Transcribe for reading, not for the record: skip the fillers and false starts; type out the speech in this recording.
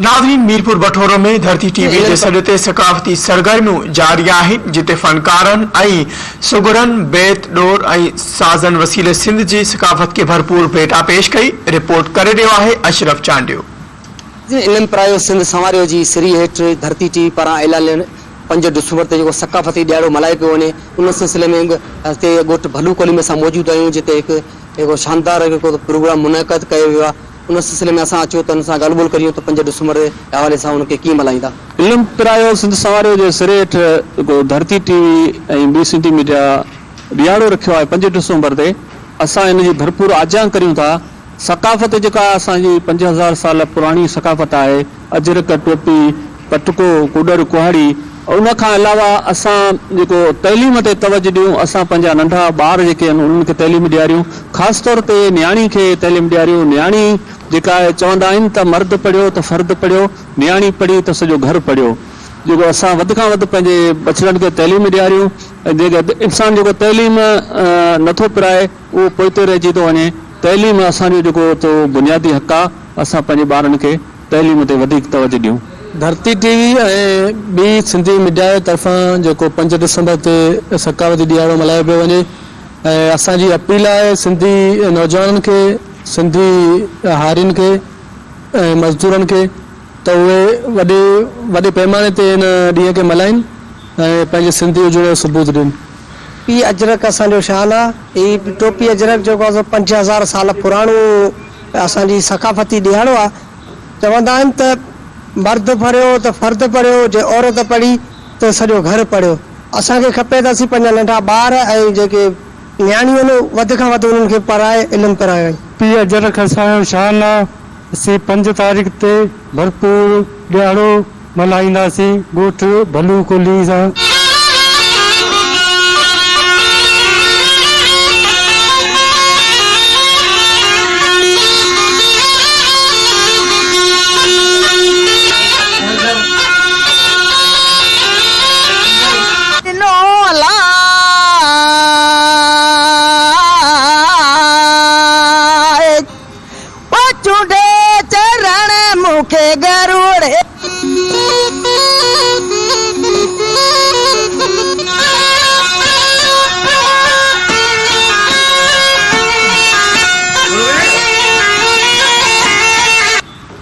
नाज़रीन, मीरपुर बठोरो में धरती टीवी जे सॾ ते सकाफ़ती सरगर्मियूं जारी आहिनि, जिते फनकारनि ऐं सुगड़नि बेत डोर ऐं साज़न वसीले सिंध जी सकाफ़त के भरपूर भेटा पेश कई। रिपोर्ट करे रहियो आहे अशरफ चांडियो। इल्म प्रायो सिंध संवारियो जी सिरी हेठि धरती टीवी पारां ऐलान 5 डिसंबर ते जेको सकाफ़ती ॾियारो मल्हाए पियो वञे, उन सिलसिले में हिते ॻोठ भलूकोली में असां मौजूदु आहियूं, जिते हिकु शानदार प्रोग्राम मुनक़द कयो वियो आहे। उन सिलसिले में असां अचो त हुन सां ॻाल्हि ॿोल करियूं त 5 डिसंबर जे हवाले सां हुनखे कीअं मल्हाईंदा। इल्म प्रायो सिंध संवारियो जे सिरे हेठि जेको धरती टीवी ऐं ॿी सिंधी मीडिया ॾियारो रखियो आहे 5 डिसंबर ते, असां इन जी भरपूर आजां करियूं था। सकाफ़त जेका असांजी 5000 साल पुराणी सकाफ़त आहे, अजरक टोपी पटको कुॾर कुहाड़ी, उन खां अलावा असां जेको तइलीम ते तवजो ॾियूं, असां पंहिंजा नंढा ॿार जेके आहिनि उन्हनि खे तइलीम ॾियारियूं, ख़ासि तौर ते न्याणी खे तइलीम ॾियारियूं। न्याणी जेका आहे चवंदा आहिनि त मर्द पढ़ियो त फ़र्द पढ़ियो, न्याणी पढ़ी त सॼो घर पढ़ियो। जेको असां वधि खां वधि पंहिंजे बचड़नि खे तइलीम ॾियारियूं, ऐं जेका इंसानु जेको तइलीम नथो पिराए उहो पोइते रहिजी थो वञे। तइलीम असांजो जेको बुनियादी हक़ आहे, असां पंहिंजे ॿारनि खे तइलीम ते वधीक तवजो ॾियूं। धरती टीवी ऐं ॿी सिंधी मीडिया जे तरफ़ां जेको 5 डिसंबर ते सकाफ़ती ॾियारो मल्हायो पियो वञे, ऐं असांजी अपील आहे सिंधी नौजवाननि खे, सिंधी हारियुनि खे ऐं मज़दूरनि खे त उहे वॾे पैमाने ते हिन ॾींहं खे मल्हाइनि ऐं पंहिंजे सिंधी हुजण जो सबूत ॾियनि। टोपी अजरक असांजो शान आहे। हीअ टोपी अजरक जेको आहे 5000 साल पुराणो असांजी सकाफ़ती ॾियारो आहे। चवंदा आहिनि त मर्द पढ़ियो त फ़र्द पढ़ियो, जे औरत पढ़ी त सॼो घर पढ़ियो। असांखे खपे त असीं पंहिंजा नंढा ॿार ऐं जेके न्याणियूं आहिनि वधि खां वधि उन्हनि खे पढ़ाए इल्मु करायो। टोपी अजरक असांजो शान आहे। असीं 5 तारीख़ ते भरपूर ॾियारो मल्हाईंदासीं ॻोठ भलूकोली सां। चरण मुखे घर